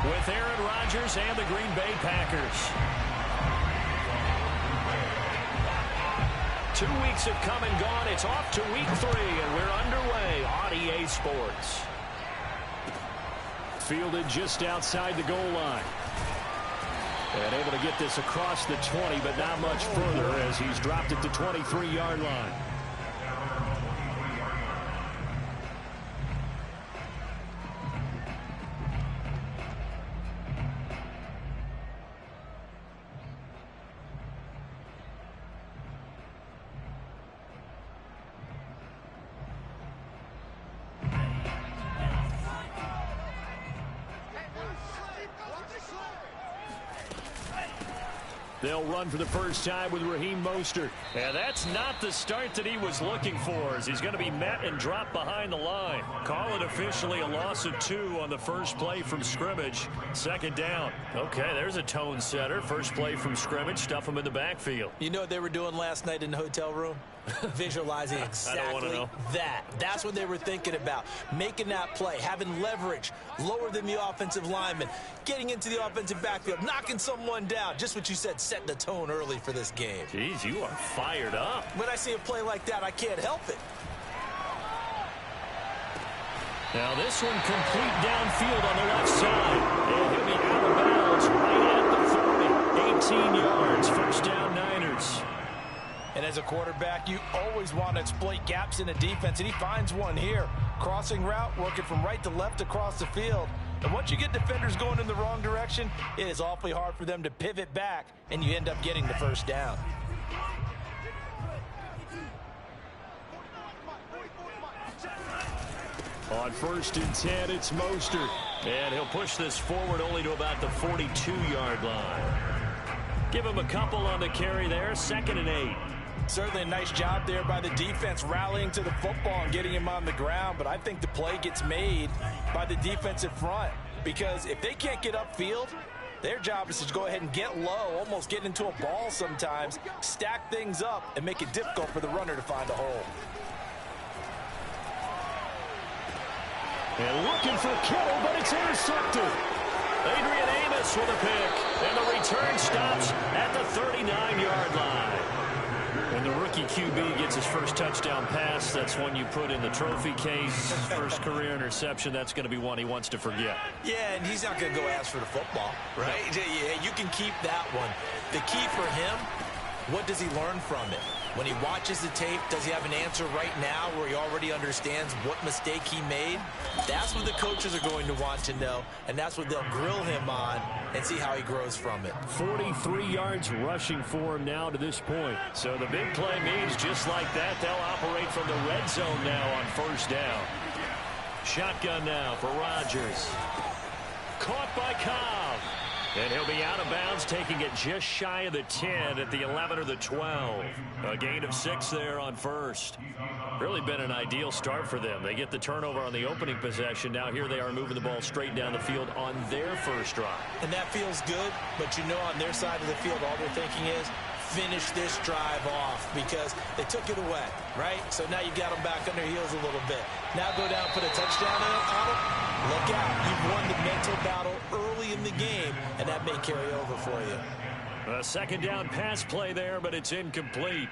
with Aaron Rodgers and the Green Bay Packers. 2 weeks have come and gone. It's off to week 3, and we're underway on EA Sports. Fielded just outside the goal line. And able to get this across the 20, but not much further as he's dropped at the 23-yard line. They'll run for the first time with Raheem Mostert. And that's not the start that he was looking for, as he's going to be met and dropped behind the line. Call it officially a loss of 2 on the first play from scrimmage. Second down. Okay, there's a tone setter. First play from scrimmage. Stuff him in the backfield. You know what they were doing last night in the hotel room? Visualizing exactly that. That's what they were thinking about. Making that play, having leverage, lower than the offensive lineman, getting into the offensive backfield, knocking someone down. Just what you said, set the tone early for this game. Jeez, you are fired up. When I see a play like that, I can't help it. Now this one complete downfield on the left side. And he'll be out of bounds right at the 40. 18 yards, first down Niners. And as a quarterback, you always want to exploit gaps in the defense, and he finds one here. Crossing route, working from right to left across the field. And once you get defenders going in the wrong direction, it is awfully hard for them to pivot back, and you end up getting the first down. On 1st and 10, it's Mostert. And he'll push this forward only to about the 42-yard line. Give him a couple on the carry there, 2nd and 8. Certainly a nice job there by the defense rallying to the football and getting him on the ground, but I think the play gets made by the defensive front, because if they can't get upfield, their job is to go ahead and get low, almost get into a ball sometimes, stack things up, and make it difficult for the runner to find a hole. And looking for Kittle, but it's intercepted. Adrian Amos with a pick, and the return stops at the 39-yard line. And the rookie QB gets his first touchdown pass. That's one you put in the trophy case. First career interception, that's going to be one he wants to forget. Yeah, and he's not going to go ask for the football, right? Yeah, you can keep that one. The key for him, what does he learn from it? When he watches the tape, does he have an answer right now where he already understands what mistake he made? That's what the coaches are going to want to know, and that's what they'll grill him on and see how he grows from it. 43 yards rushing for him now to this point. So the big play means just like that, they'll operate from the red zone now on 1st down. Shotgun now for Rodgers. Caught by Cobb. And he'll be out of bounds, taking it just shy of the 10 at the 11 or the 12. A gain of 6 there on 1st. Really been an ideal start for them. They get the turnover on the opening possession. Now here they are moving the ball straight down the field on their first drive. And that feels good, but you know on their side of the field all they're thinking is finish this drive off because they took it away, right? So now you got them back on their heels a little bit. Now go down, put a touchdown on them. Look out. You've won the mental battle early in the game, and that may carry over for you. A 2nd down pass play there, but it's incomplete.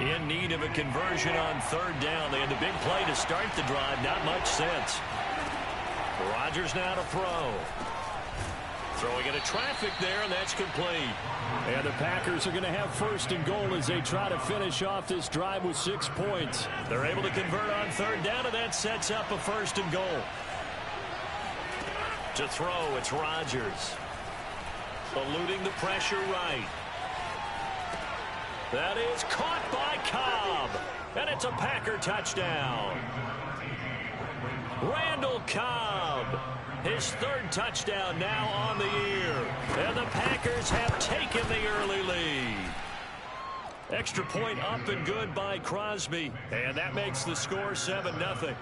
In need of a conversion on 3rd down. They had the big play to start the drive. Not much sense. Rodgers now to throw. Throwing into traffic there, and that's complete. And the Packers are going to have 1st and goal as they try to finish off this drive with 6 points. They're able to convert on 3rd down, and that sets up a 1st and goal. To throw, it's Rodgers. Eluding the pressure right. That is caught by Cobb. And it's a Packer touchdown. Randall Cobb. His 3rd touchdown now on the year. And the Packers have taken the early lead. Extra point up and good by Crosby. And that makes the score 7-0.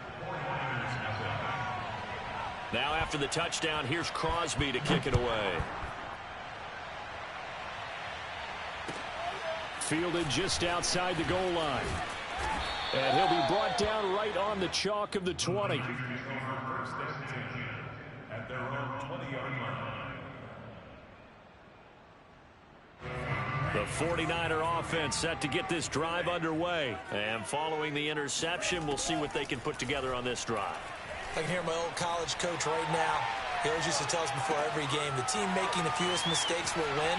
Now after the touchdown, here's Crosby to kick it away. fielded just outside the goal line. And he'll be brought down right on the chalk of the 20. At their own 20-yard line. The 49er offense set to get this drive underway. And following the interception, we'll see what they can put together on this drive. I can hear my old college coach right now. He always used to tell us before every game, the team making the fewest mistakes will win.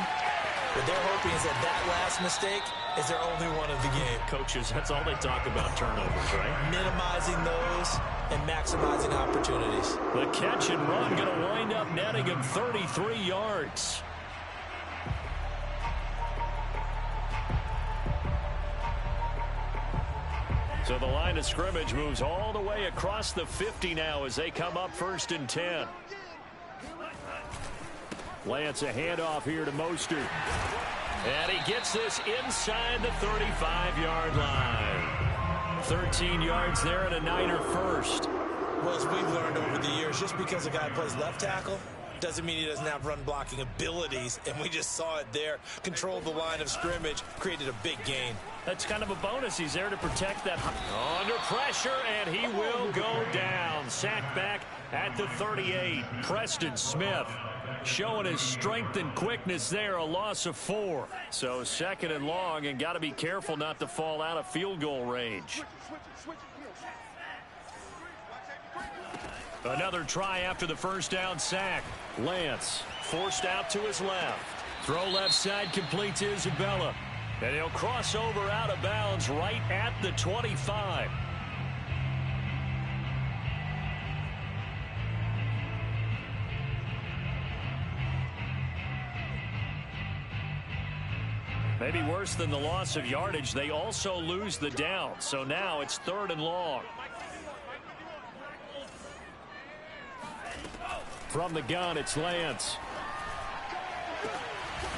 What they're hoping is that last mistake is their only one of the game. Coaches, that's all they talk about, turnovers, right? Minimizing those and maximizing opportunities. The catch and run going to wind up netting him 33 yards. So the line of scrimmage moves all the way across the 50 now as they come up 1st and 10. Lance, a handoff here to Mostert. And he gets this inside the 35-yard line. 13 yards there and a Niner first. Well, as we've learned over the years, just because a guy plays left tackle doesn't mean he doesn't have run blocking abilities. And we just saw it there. Controlled the line of scrimmage, created a big gain. That's kind of a bonus. He's there to protect that. Under pressure, and he will go down. Sacked back at the 38. Preston Smith showing his strength and quickness there. A loss of 4. So 2nd and long, and got to be careful not to fall out of field goal range. Another try after the first down sack. Lance forced out to his left. Throw left side complete to Isabella. And he'll cross over out of bounds right at the 25. Maybe worse than the loss of yardage, they also lose the down. So now it's 3rd and long. From the gun, it's Lance.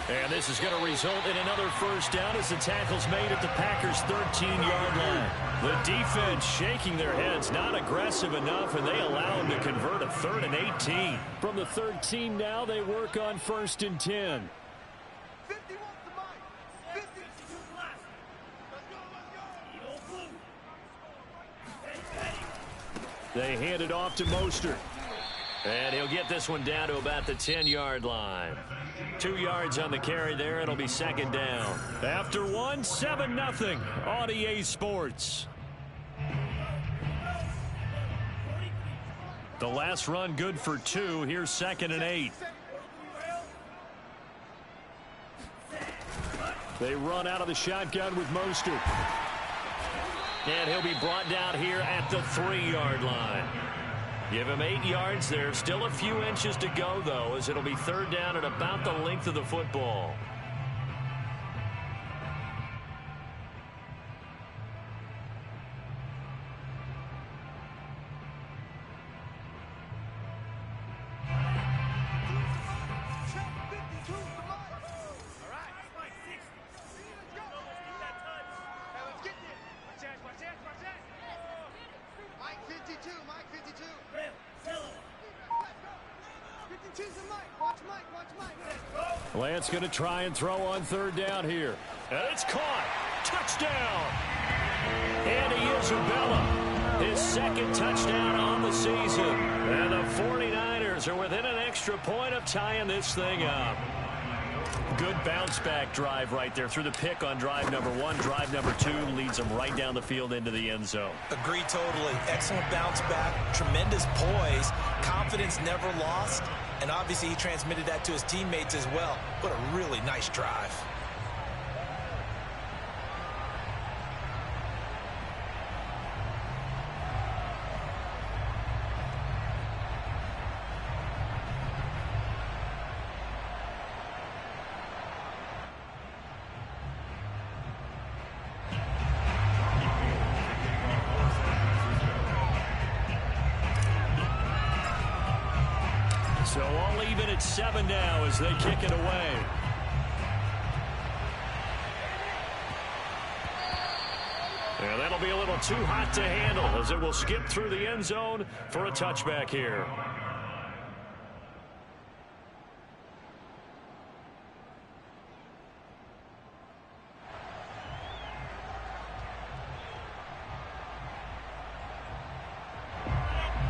And this is going to result in another first down as the tackle's made at the Packers' 13-yard line. The defense shaking their heads, not aggressive enough, and they allow them to convert a 3rd and 18. From the 13 now, they work on 1st and 10. They hand it off to Mostert. And he'll get this one down to about the 10-yard line. 2 yards on the carry there. It'll be 2nd down. After 1, 7-0 on EA Sports. The last run good for 2. Here's 2nd and 8. They run out of the shotgun with Mostert. And he'll be brought down here at the 3-yard line. Give him 8 yards there. Still a few inches to go, though, as it'll be 3rd down at about the length of the football. Lance going to try and throw on 3rd down here. And it's caught. Touchdown. Andy Isabella, his 2nd touchdown on the season. And the 49ers are within an extra point of tying this thing up. Good bounce-back drive right there through the pick on drive number 1. Drive number 2 leads them right down the field into the end zone. Agree totally. Excellent bounce-back. Tremendous poise. Confidence never lost. And obviously he transmitted that to his teammates as well. What a really nice drive. So all even at 7 now as they kick it away. And that'll be a little too hot to handle as it will skip through the end zone for a touchback here.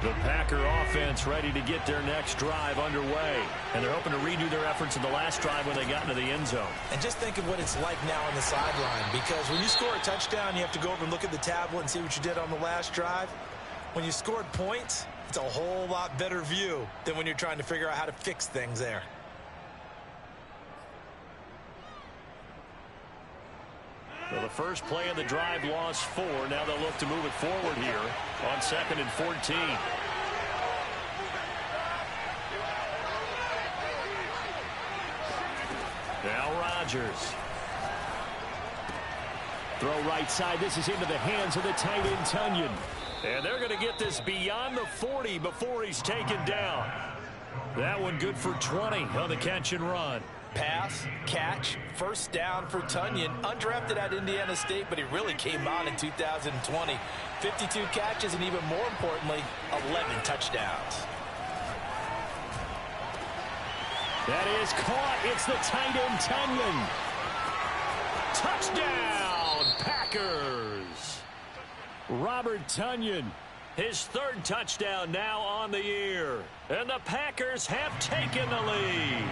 The Packer offense ready to get their next drive underway. And they're hoping to redo their efforts in the last drive when they got into the end zone. And just think of what it's like now on the sideline, because when you score a touchdown, you have to go over and look at the tablet and see what you did on the last drive. When you scored points, it's a whole lot better view than when you're trying to figure out how to fix things there. So the first play of the drive lost 4. Now they'll look to move it forward here on 2nd and 14. Now Rodgers. Throw right side. This is into the hands of the tight end Tunyon. And they're going to get this beyond the 40 before he's taken down. That one good for 20 on the catch and run. Pass, catch, first down for Tunyon. Undrafted at Indiana State, but he really came on in 2020. 52 catches, and even more importantly, 11 touchdowns. That is caught. It's the tight end Tunyon. Touchdown, Packers. Robert Tunyon, his 3rd touchdown now on the year. And the Packers have taken the lead.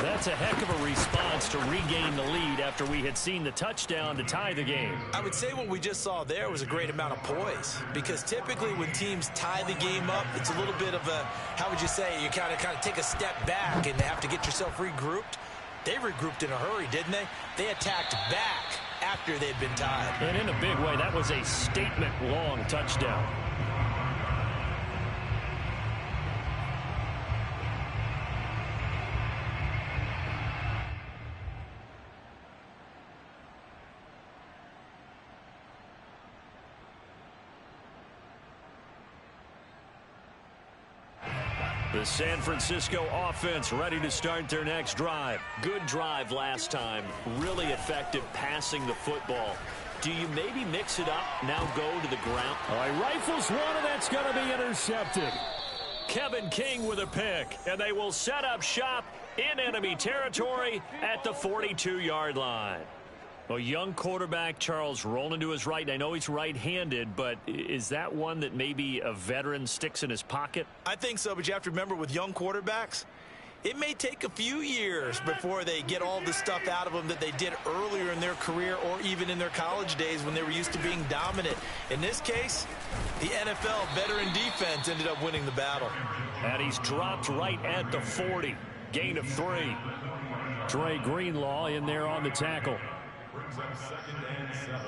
That's a heck of a response to regain the lead after we had seen the touchdown to tie the game. I would say what we just saw there was a great amount of poise, because typically when teams tie the game up, it's a little bit of a, how would you say, you kind of take a step back and have to get yourself regrouped. They regrouped in a hurry, didn't they? They attacked back after they'd been tied. And in a big way, that was a statement-long touchdown. The San Francisco offense ready to start their next drive. Good drive last time. Really effective passing the football. Do you maybe mix it up, now go to the ground? All right, rifles one, and that's going to be intercepted. Kevin King with a pick, and they will set up shop in enemy territory at the 42-yard line. A young quarterback, Charles, rolling to his right. And I know he's right-handed, but is that one that maybe a veteran sticks in his pocket? I think so, but you have to remember with young quarterbacks, it may take a few years before they get all the stuff out of them that they did earlier in their career or even in their college days when they were used to being dominant. In this case, the NFL veteran defense ended up winning the battle. And he's dropped right at the 40. Gain of 3. Trey Greenlaw in there on the tackle. Brings up 2nd and 7.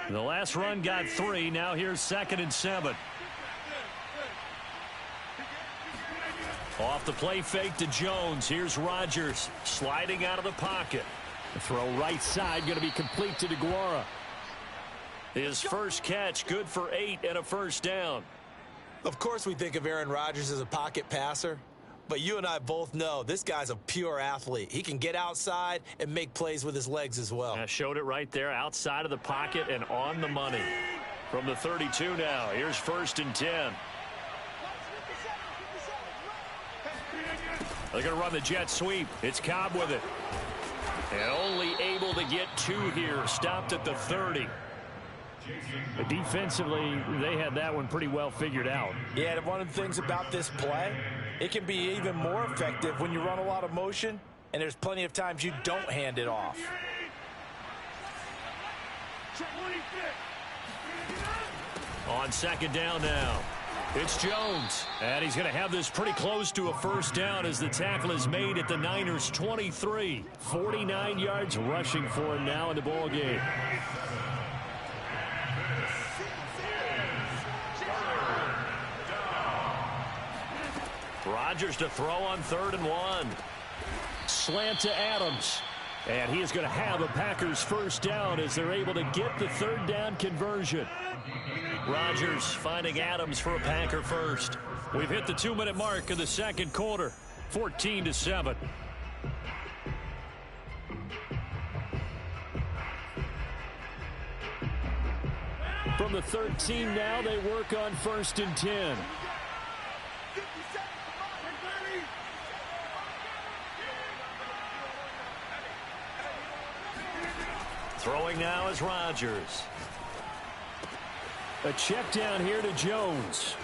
The last run got 3. Now here's 2nd and 7. Off the play fake to Jones. Here's Rodgers sliding out of the pocket. The throw right side going to be complete to DeGuara. His first catch good for 8 and a first down. Of course we think of Aaron Rodgers as a pocket passer, but you and I both know this guy's a pure athlete. He can get outside and make plays with his legs as well. I showed it right there, outside of the pocket and on the money. From the 32 now, here's 1st and 10. They're going to run the jet sweep. It's Cobb with it. And only able to get 2 here, stopped at the 30. Defensively, they had that one pretty well figured out. Yeah, and one of the things about this play, it can be even more effective when you run a lot of motion, and there's plenty of times you don't hand it off. On 2nd down now, it's Jones. And he's going to have this pretty close to a first down as the tackle is made at the Niners' 23. 49 yards rushing for him now in the ball game. Rodgers to throw on 3rd and 1. Slant to Adams. And he is going to have a Packers first down as they're able to get the 3rd down conversion. Rodgers finding Adams for a Packer first. We've hit the 2-minute mark of the 2nd quarter. 14-7. From the 13 now, they work on 1st and 10. Throwing now is Rodgers. A check down here to Jones.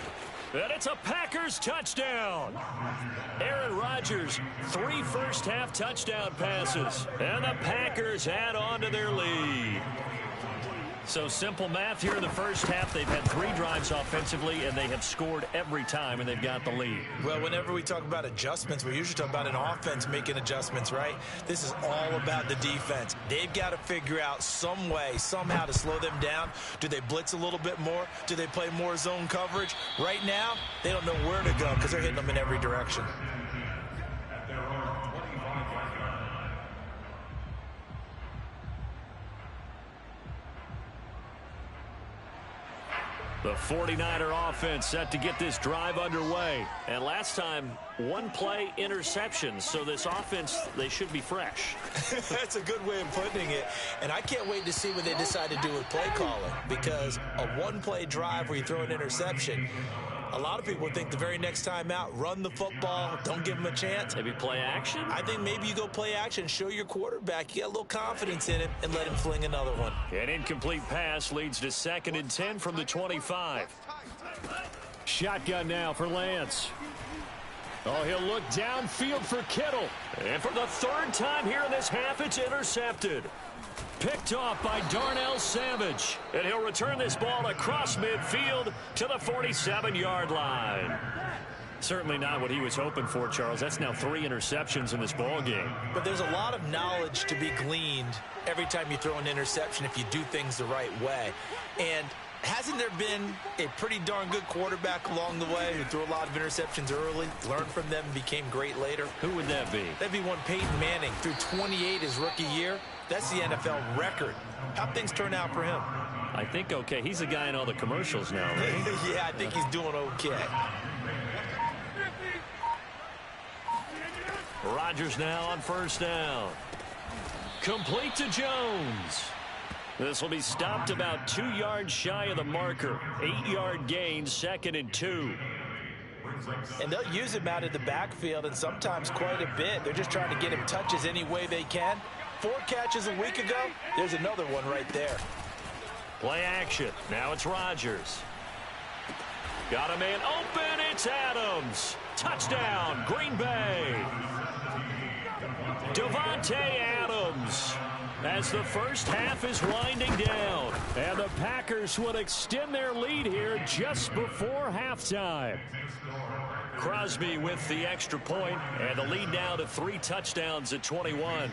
And it's a Packers touchdown. Aaron Rodgers, 3 first-half touchdown passes. And the Packers add on to their lead. So simple math here in the first half. They've had 3 drives offensively, and they have scored every time, and they've got the lead. Well, whenever we talk about adjustments, we usually talk about an offense making adjustments, right? This is all about the defense. They've got to figure out some way, somehow to slow them down. Do they blitz a little bit more? Do they play more zone coverage? Right now, they don't know where to go because they're hitting them in every direction. The 49er offense set to get this drive underway. And last time, 1-play interception. So this offense, they should be fresh. That's a good way of putting it. And I can't wait to see what they decide to do with play calling. Because a 1-play drive where you throw an interception, a lot of people think the very next time out, run the football, don't give them a chance. Maybe play action? I think maybe you go play action, show your quarterback you got a little confidence in him, and let him fling another one. An incomplete pass leads to 2nd and 10 from the 25. Shotgun now for Lance. Oh, he'll look downfield for Kittle. And for the 3rd time here in this half, it's intercepted. Picked off by Darnell Savage. And he'll return this ball across midfield to the 47-yard line. Certainly not what he was hoping for, Charles. That's now 3 interceptions in this ball game. But there's a lot of knowledge to be gleaned every time you throw an interception if you do things the right way. And hasn't there been a pretty darn good quarterback along the way who threw a lot of interceptions early, learned from them, and became great later? Who would that be? That'd be one Peyton Manning. Threw 28 his rookie year. That's the NFL record. How'd things turn out for him? I think okay. He's the guy in all the commercials now, right? Yeah, I think he's doing okay. Rodgers now on 1st down. Complete to Jones. This will be stopped about 2 yards shy of the marker. 8-yard gain, 2nd and 2. And they'll use him out of the backfield, and sometimes quite a bit. They're just trying to get him touches any way they can. 4 catches a week ago. There's another one right there. Play action. Now it's Rodgers. Got a man open. It's Adams. Touchdown, Green Bay. Davante Adams. As the first half is winding down. And the Packers will extend their lead here just before halftime. Crosby with the extra point, and the lead now to 3 touchdowns at 21.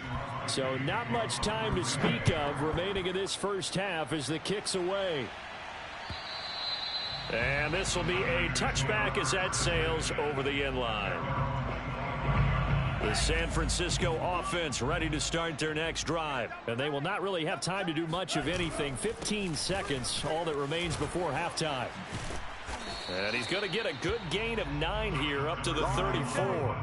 So not much time to speak of remaining in this first half as the kick's away. And this will be a touchback as that sails over the end line. The San Francisco offense ready to start their next drive. And they will not really have time to do much of anything. 15 seconds, all that remains before halftime. And he's going to get a good gain of 9 here up to the 34.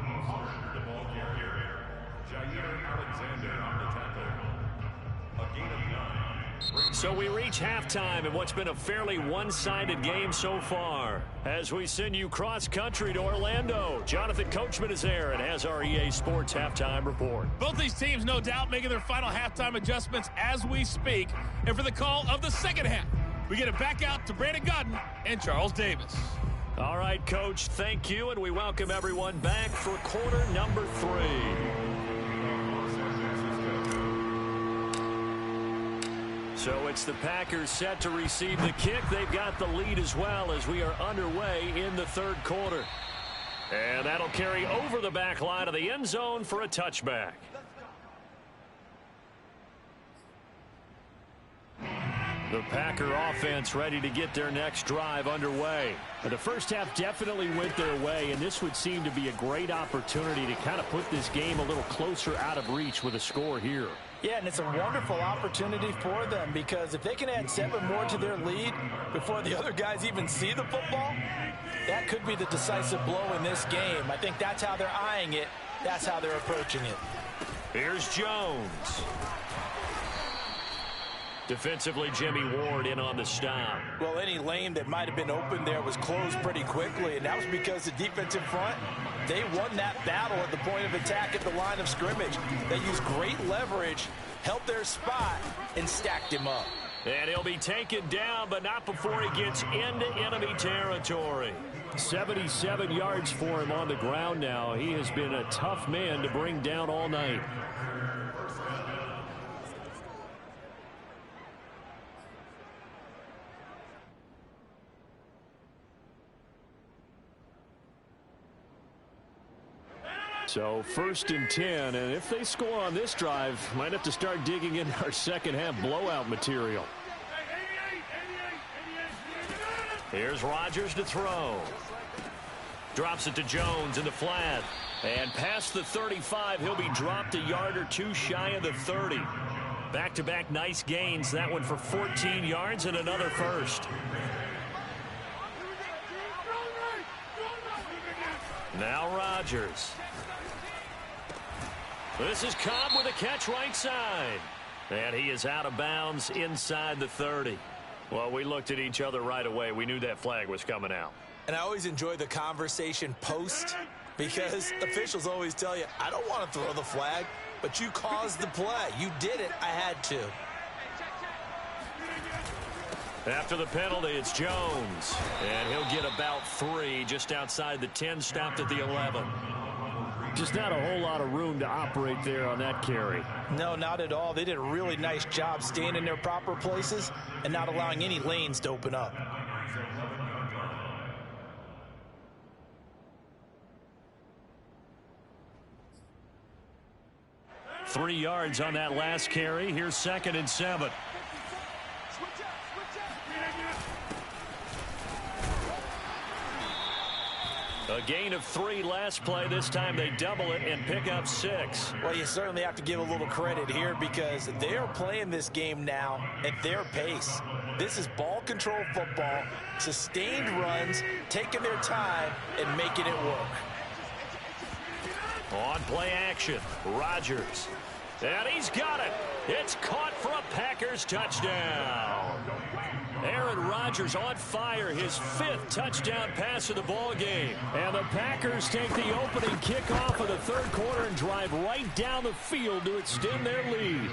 So we reach halftime in what's been a fairly one-sided game so far. As we send you cross-country to Orlando, Jonathan Coachman is there and has our EA Sports halftime report. Both these teams, no doubt, making their final halftime adjustments as we speak. And for the call of the second half, we get it back out to Brandon Godden and Charles Davis. All right, Coach, thank you, and we welcome everyone back for quarter number 3. So it's the Packers set to receive the kick. They've got the lead as well as we are underway in the 3rd quarter. And that'll carry over the back line of the end zone for a touchback. The Packer offense ready to get their next drive underway. The first half definitely went their way, and this would seem to be a great opportunity to kind of put this game a little closer out of reach with a score here. Yeah, and it's a wonderful opportunity for them because if they can add 7 more to their lead before the other guys even see the football, that could be the decisive blow in this game. I think that's how they're eyeing it. That's how they're approaching it. Here's Jones. Defensively, Jimmy Ward in on the stop. Well, any lane that might have been open there was closed pretty quickly, and that was because the defensive front, they won that battle at the point of attack at the line of scrimmage. They used great leverage held their spot, and stacked him up. And he'll be taken down, but not before he gets into enemy territory. 77 yards for him on the ground now. He has been a tough man to bring down all night. So 1st and 10, and if they score on this drive, might have to start digging in our second half blowout material. Here's Rodgers to throw. Drops it to Jones in the flat. And past the 35, he'll be dropped a yard or two shy of the 30. Back-to-back nice gains. That one for 14 yards and another first. Now Rodgers. This is Cobb with a catch right side. And he is out of bounds inside the 30. Well, we looked at each other right away. We knew that flag was coming out. And I always enjoy the conversation post because officials always tell you, I don't want to throw the flag, but you caused the play. You did it. I had to. After the penalty, it's Jones. And he'll get about 3 just outside the 10, stopped at the 11. Just not a whole lot of room to operate there on that carry. No, not at all. They did a really nice job staying in their proper places and not allowing any lanes to open up. Three yards on that last carry. Here's 2nd and 7. A gain of 3 last play. This time they double it and pick up 6. Well, you certainly have to give a little credit here because they're playing this game now at their pace. This is ball control football, sustained runs, taking their time and making it work. On play action, Rodgers. And he's got it. It's caught for a Packers touchdown. Aaron Rodgers on fire, his 5th touchdown pass of the ball game. And the Packers take the opening kickoff of the 3rd quarter and drive right down the field to extend their lead.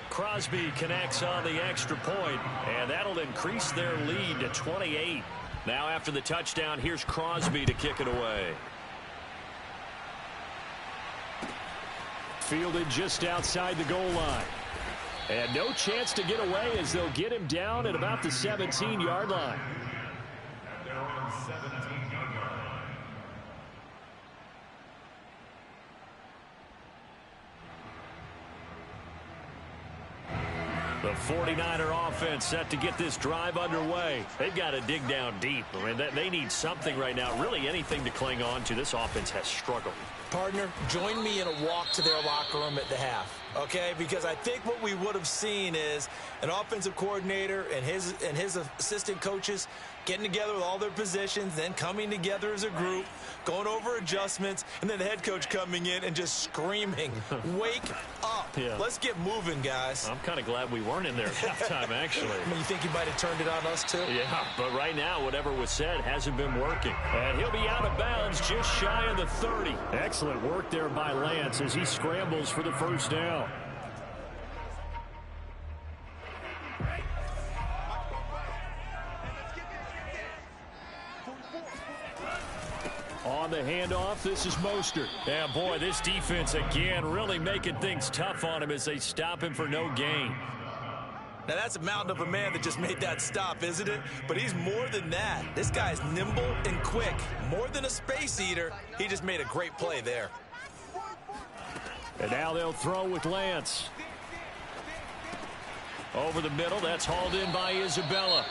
Crosby connects on the extra point, and that'll increase their lead to 28. Now after the touchdown, here's Crosby to kick it away. Fielded just outside the goal line. And no chance to get away as they'll get him down at about the 17-yard line. The 49er offense set to get this drive underway. They've got to dig down deep. I mean, they need something right now, really anything to cling on to. This offense has struggled. Partner, join me in a walk to their locker room at the half, okay? Because I think what we would have seen is an offensive coordinator and his assistant coaches getting together with all their positions, then coming together as a group, going over adjustments, and then the head coach coming in and just screaming, wake up. Yeah. Let's get moving, guys. I'm kind of glad we weren't in there at halftime, actually. I mean, you think he might have turned it on us, too? Yeah, but right now, whatever was said hasn't been working. And he'll be out of bounds just shy of the 30. Excellent work there by Lance as he scrambles for the first down. On the handoff, this is Mostert. Yeah, boy, this defense again really making things tough on him as they stop him for no gain. Now, that's a mountain of a man that just made that stop, isn't it? But he's more than that. This guy's nimble and quick. More than a space eater, he just made a great play there. And now they'll throw with Lance. Over the middle, that's hauled in by Isabella.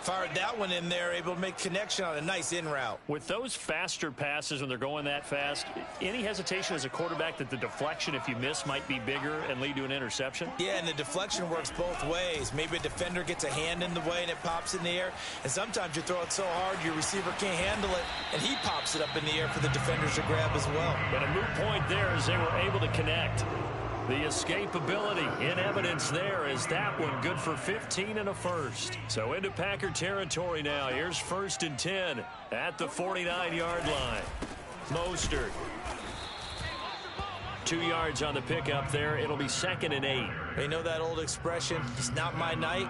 Fired that one in there, able to make connection on a nice in route. With those faster passes when they're going that fast, any hesitation as a quarterback that the deflection, if you miss, might be bigger and lead to an interception? Yeah, and the deflection works both ways. Maybe a defender gets a hand in the way and it pops in the air. And sometimes you throw it so hard your receiver can't handle it, and he pops it up in the air for the defenders to grab as well. But a moot point there as they were able to connect. The escapability in evidence there is that one good for 15 and a first. So into Packer territory now. Here's 1st and 10 at the 49-yard line. Mostert. 2 yards on the pickup there. It'll be 2nd and 8. You know that old expression, it's not my night?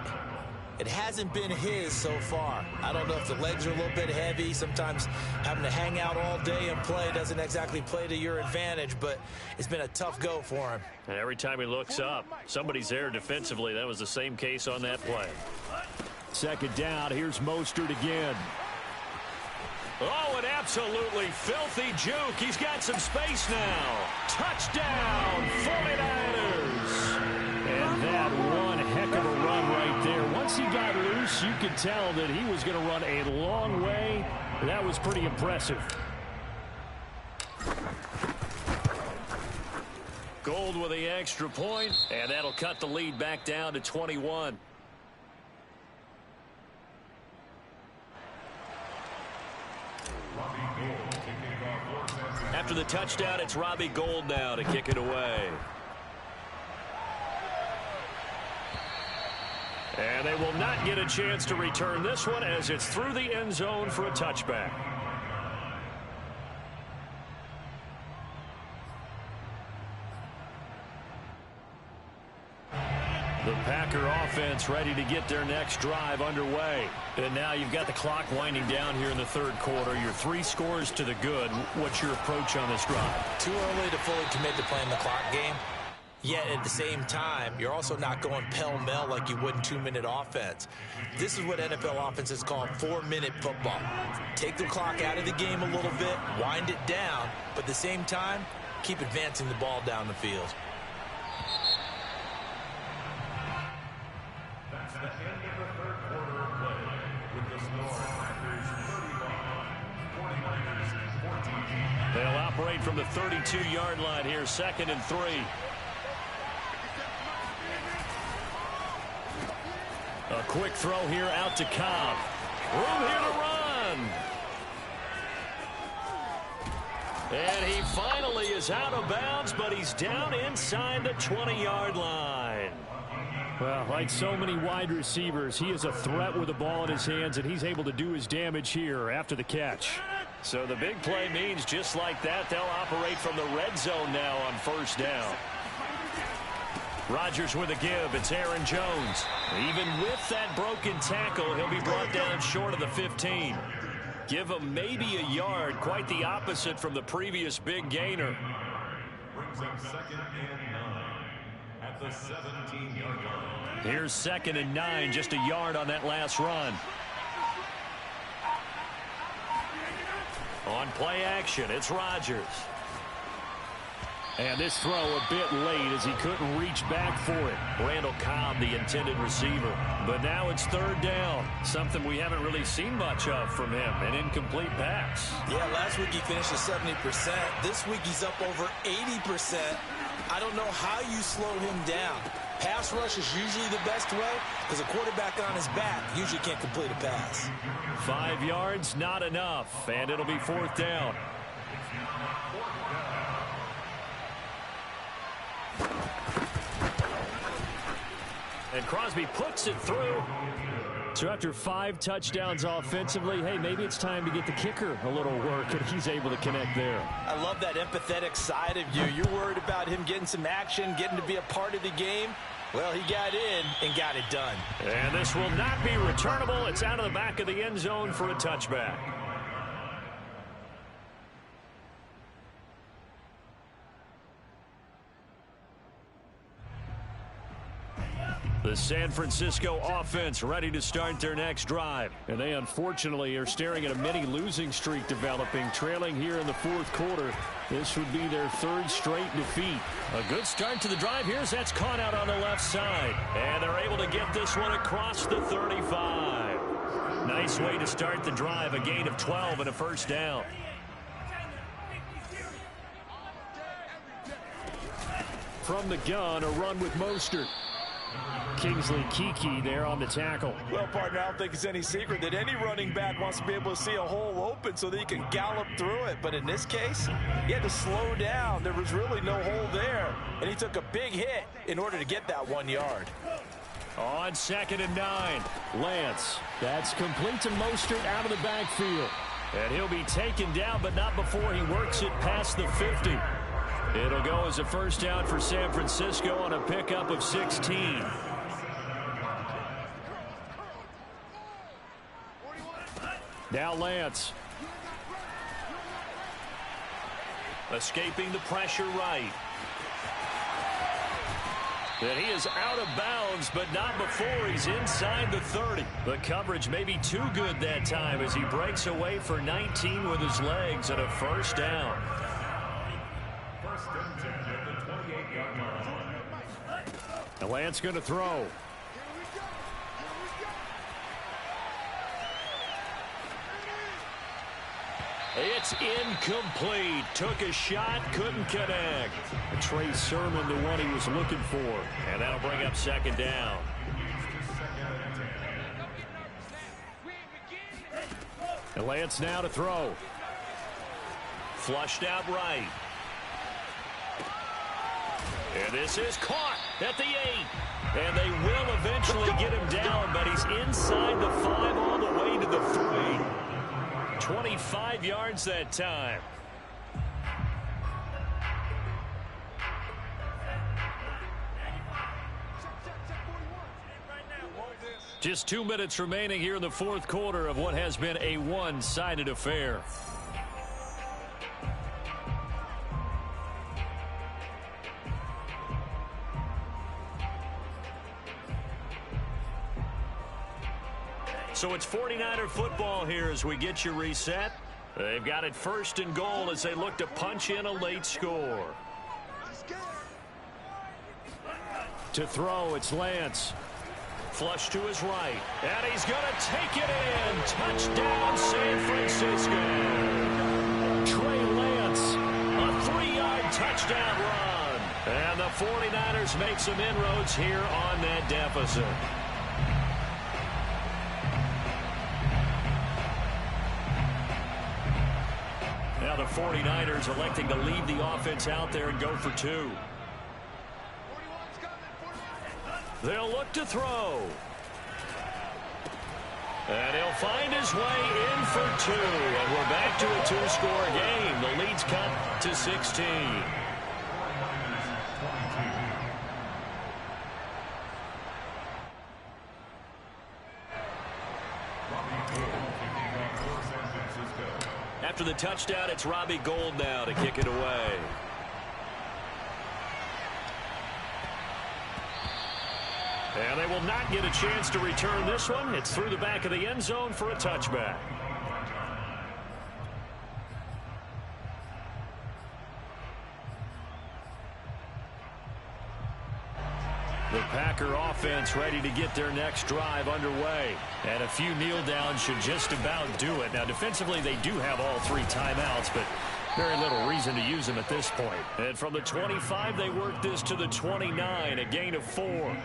It hasn't been his so far. I don't know if the legs are a little bit heavy. Sometimes having to hang out all day and play doesn't exactly play to your advantage, but it's been a tough go for him. And every time he looks up, somebody's there defensively. That was the same case on that play. 2nd down. Here's Mostert again. Oh, an absolutely filthy juke. He's got some space now. Touchdown, 49ers. And that one heck of a run right there. Once he got loose, you could tell that he was going to run a long way. That was pretty impressive. Gold with the extra point, and that'll cut the lead back down to 21. After the touchdown, it's Robbie Gould now to kick it away. And they will not get a chance to return this one as it's through the end zone for a touchback. The Packer offense ready to get their next drive underway. And now you've got the clock winding down here in the 3rd quarter. You're 3 scores to the good. What's your approach on this drive? Too early to fully commit to playing the clock game. Yet at the same time, you're also not going pell-mell like you would in 2-minute offense. This is what NFL offenses call 4-minute football. Take the clock out of the game a little bit, wind it down, but at the same time, keep advancing the ball down the field. That's the end of the 3rd quarter of play. With the score, Packers 31, 49ers 14. They'll operate from the 32-yard line here, 2nd and 3. A quick throw here out to Cobb. Room here to run. And he finally is out of bounds, but he's down inside the 20-yard line. Well, like so many wide receivers, he is a threat with the ball in his hands, and he's able to do his damage here after the catch. So the big play means just like that, they'll operate from the red zone now on 1st down. Rodgers with a give. It's Aaron Jones. Even with that broken tackle, he'll be brought down short of the 15. Give him maybe a yard. Quite the opposite from the previous big gainer. Brings them 2nd and 9 at the 17-yard line. Here's 2nd and 9, just a yard on that last run. On play action, it's Rodgers. And this throw a bit late as he couldn't reach back for it. Randall Cobb, the intended receiver. But now it's 3rd down. Something we haven't really seen much of from him. An incomplete pass. Yeah, last week he finished at 70%. This week he's up over 80%. I don't know how you slow him down. Pass rush is usually the best way because a quarterback on his back usually can't complete a pass. 5 yards, not enough. And it'll be 4th down. And Crosby puts it through. So after 5 touchdowns offensively, hey, maybe it's time to get the kicker a little work, and he's able to connect there. I love that empathetic side of you. You're worried about him getting some action, getting to be a part of the game. Well, he got in and got it done. And this will not be returnable. It's out of the back of the end zone for a touchback. The San Francisco offense ready to start their next drive. And they unfortunately are staring at a mini losing streak developing, trailing here in the 4th quarter. This would be their 3rd straight defeat. A good start to the drive. Here's that's caught out on the left side. And they're able to get this one across the 35. Nice way to start the drive. A gain of 12 and a 1st down. From the gun, a run with Mostert. Kingsley Kiki there on the tackle. Well, partner, I don't think it's any secret that any running back wants to be able to see a hole open so that he can gallop through it. But in this case, he had to slow down. There was really no hole there. And he took a big hit in order to get that 1 yard. On 2nd and 9. Lance, that's complete to Mostert out of the backfield. And he'll be taken down, but not before he works it past the 50. It'll go as a first down for San Francisco on a pickup of 16. Now Lance. Escaping the pressure right. And he is out of bounds, but not before he's inside the 30. The coverage may be too good that time as he breaks away for 19 with his legs and a first down. First and 10 at the 28-yard line. And Lance going to throw. It's incomplete. Took a shot, couldn't connect. Trey Sermon, the one he was looking for. And that'll bring up second down. And Lance now to throw. Flushed out right. And this is caught at the 8. And they will eventually get him down, but he's inside the 5 all the way to the 3. 25 yards that time. Just 2 minutes remaining here in the fourth quarter of what has been a one-sided affair. So it's 49er football here as we get you reset. They've got it first and goal as they look to punch in a late score. To throw, it's Lance. Flush to his right. And he's going to take it in. Touchdown, San Francisco. Trey Lance, a 3-yard touchdown run. And the 49ers make some inroads here on that deficit. Now the 49ers electing to leave the offense out there and go for 2. They'll look to throw. And he'll find his way in for 2. And we're back to a 2-score game. The lead's cut to 16. After the touchdown, it's Robbie Gould now to kick it away. And they will not get a chance to return this one. It's through the back of the end zone for a touchback. The Packer offense ready to get their next drive underway. And a few kneel downs should just about do it. Now, defensively, they do have all 3 timeouts, but very little reason to use them at this point. And from the 25, they work this to the 29, a gain of 4.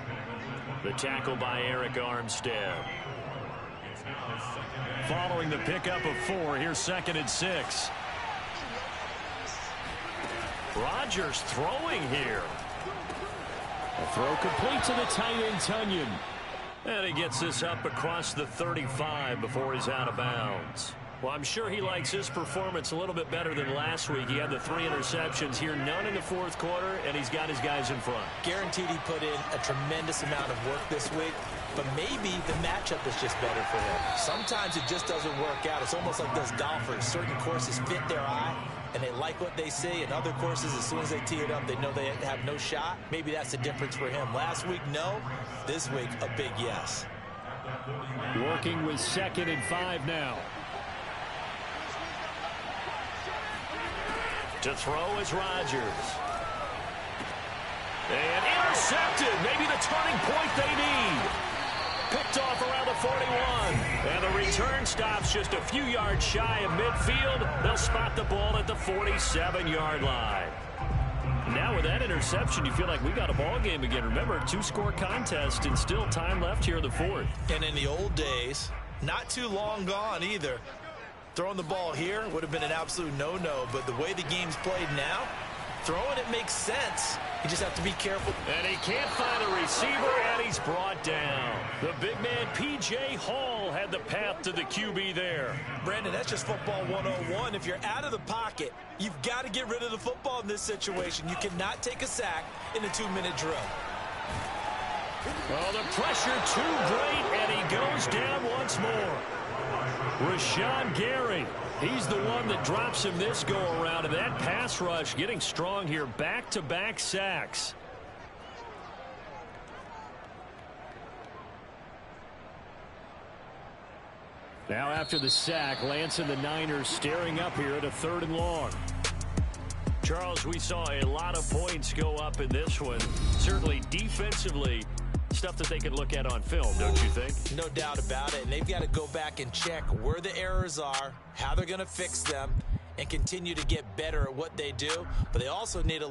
The tackle by Eric Armstead. Following the pickup of 4, here's 2nd and 6. Rodgers throwing here. A throw complete to the tight end, Tunyon. And he gets this up across the 35 before he's out of bounds. Well, I'm sure he likes his performance a little bit better than last week. He had the 3 interceptions here, none in the fourth quarter, and he's got his guys in front. Guaranteed he put in a tremendous amount of work this week, but maybe the matchup is just better for him. Sometimes it just doesn't work out. It's almost like those golfers. Certain courses fit their eye, and they like what they see. And other courses, as soon as they tee it up, they know they have no shot. Maybe that's the difference for him. Last week, no. This week, a big yes. Working with 2nd and 5 now. To throw is Rodgers. And intercepted. Maybe the turning point they need. Picked off around the 41. And the return stops just a few yards shy of midfield. They'll spot the ball at the 47-yard line. Now with that interception, you feel like we got a ball game again. Remember, 2-score contest and still time left here in the 4th. And in the old days, not too long gone either. Throwing the ball here would have been an absolute no-no, but the way the game's played now, throwing it makes sense. You just have to be careful. And he can't find a receiver, and he's brought down. The big man, P.J. Hall, will head the path to the QB there. Brandon, that's just football 101. If you're out of the pocket, you've got to get rid of the football in this situation. You cannot take a sack in a 2-minute drill. Oh, the pressure too great, and he goes down once more. Rashawn Gary, he's the one that drops him this go-around, and that pass rush getting strong here. Back-to-back sacks. Now after the sack, Lance and the Niners staring up here at a 3rd and long. Charles, we saw a lot of points go up in this one. Certainly defensively, stuff that they can look at on film, don't you think? No doubt about it. And they've got to go back and check where the errors are, how they're going to fix them, and continue to get better at what they do. But they also need a